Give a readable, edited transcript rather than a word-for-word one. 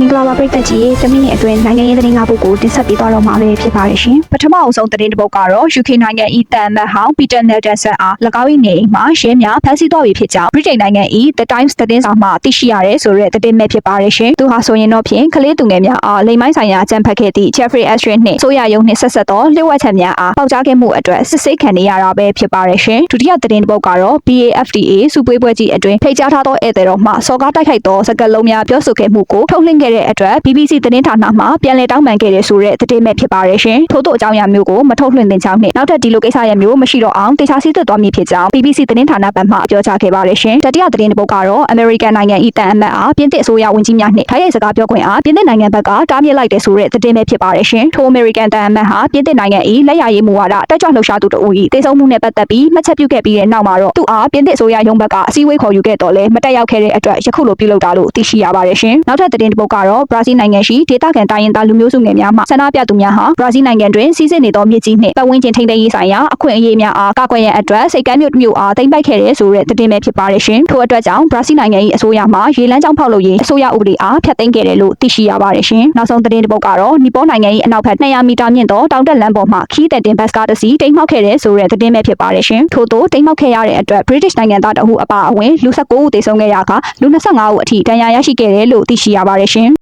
မင်္ဂလာပါပရိသတ်ကြီးတမင်းရဲ့အတွင်းနိုင်ငံရေးသတင်းကားပုဂ္ဂိုလ်တင်ဆက်ပေးသွားတော့မှာပဲဖြစ်ပါတယ်ရှင်ပထမအဆုံးသတင်းတစ်ပုဒ်ကတော့ UK နိုင်ငံ၏တန်အမတ်ဟောင်းပီတာနယ်တန်ဆန်အား၎င်း၏နေအိမ်မှာရဲများဖမ်းဆီးသွားပြီဖြစ်ကြောင်းဗြိတိန်နိုင်ငံ၏ The Times သတင်းစာမှသိရှိရတယ်ဆိုတဲ့သတင်းပဲဖြစ်ပါတယ်ရှင်သူဟာဆိုရင်တော့ဖြင့်ကလေးသူငယ်များအားလိမ်မိုင်းဆိုင်ရာအကြံဖတ်ခဲ့သည့် Jeffrey Epstein နှင့်ဆိုရယုံနှင့်ဆက်ဆက်သောလျှို့ဝှက်ချက်များအားပေါက်ကြားခဲ့မှုအတွက်စစ်ဆေးခံနေရတာပဲဖြစ်ပါတယ်ရှင်ဒုတိယသတင်းတစ်ပုဒ်ကတော့ BAFTA စုပွဲပွဲကြီးအတွင်းဖိတ်ကြားထားသောဧည့်သည်တော်မှစော်ကားတိုက်ခိုက်သောစကားလုံးများပြောဆိုခဲ့မှုကိုထုတ်လွှင့်ခဲ့တဲ့အတွက် BBC သတင်းဌာနမှပြန်လည်တောင်းပန်ခဲ့တဲ့ဆိုတဲ့သတင်းပဲဖြစ်ပါတယ်ရှင်ထို့သောအကြောင်းအရာမျိုးကိုမထုတ်လွှင့်သင့်ကြောင်းနဲ့နောက်ထပ်ဒီလိုကိစ္စရပ်မျိုးမရှိတော့အောင်တေချာစီးသွတ်သွားမည်ဖြစ်ကြောင်း BBC သတင်းဌာနဘက်မှပြောကြားခဲ့ပါတယ်ရှင်တတိယသတင်းတစ်ပုဒ်ကတော့ American နိုင်ငံ၏တန်အမတ်အားပြင်သစ်အစိုးရဝန်ကြီးများနှင့်ထိုင်းရိုက်စကားပြောခွင့်အားပြင်သစ်နိုင်ငံဘက်ကတားမြစ်လိုက်တဲ့ဆိုတဲ့သတင်းပဲဖြစ်ပါတယ်ရှင်ထို American တန်အမတ်ဟာပြင်သစ်နိုင်ငံ၏လက်ရရေးမူဝါဒတက်ကြွလှုပ်ရှားသူတဦး၏တေဆုံးမှုနဲ့ပတ်သက်ပြီးမှတ်ချက်ပြုခဲ့ပြီးတဲ့နောက်မှာတော့သူအားပြင်သစ်အစိုးရရုံးဘက်ကအစည်းအဝေးခေါ်ယူခဲ့တော့လဲမတက်ရောက်ခဲ့တဲ့အတွက်ယခုလိုပြုလုပ်တာလို့သိရှိရပါတယ်ရှင်နောက်ထပ်သတင်းတစ်ပုဒ်ကတော့ဘရာဇီးနိုင်ငံရှိဒေသခံတိုင်းရင်းသားလူမျိုးစုငယ်များမှဆန္ဒပြသူများဟာဘရာဇီးနိုင်ငံတွင်စီးဆင်းနေသောမြစ်ကြီးနှင့်ပတ်ဝန်းကျင်ထိန်းသိမ်းရေးဆိုင်ရာအခွင့်အရေးများအားကာကွယ်ရန်အတွက်စိတ်ကမ်းမြို့တစ်မြို့အားသိမ်းပိုက်ခဲ့တဲ့ဆိုတဲ့သတင်းပဲဖြစ်ပါတယ်ရှင်ထို့အတွက်ကြောင့်ဘရာဇီးနိုင်ငံ၏အစိုးရမှရေလမ်းကြောင်းဖောက်လုပ်ရေးအစိုးရဥပဒေအားဖျက်သိမ်းခဲ့တယ်လို့သိရှိရပါတယ်ရှင်နောက်ဆုံးသတင်းတစ်ပုဒ်ကတော့နီပေါနိုင်ငံ၏အနောက်ဘက်200မီတာမြင့်သောတောင်တက်လမ်းပေါ်မှခီးတဲ့တင်ဘတ်ကားတစ်စီးတိမ်းမှောက်ခဲ့တဲ့ဆိုတဲ့သတင်းပဲဖြစ်ပါတယ်ရှင်ထို့သောတိမ်းမှောက်ခဲ့ရတဲ့အတွက် British နိုင်ငံသားတအုပ်အပါအဝင်လူ19ဦးသေဆုံးခဲ့ရကလူ25ဦးအထိဒဏ်ရာရရှိခဲ့တယ်လို့သိရှိရပါတယ်ရှင်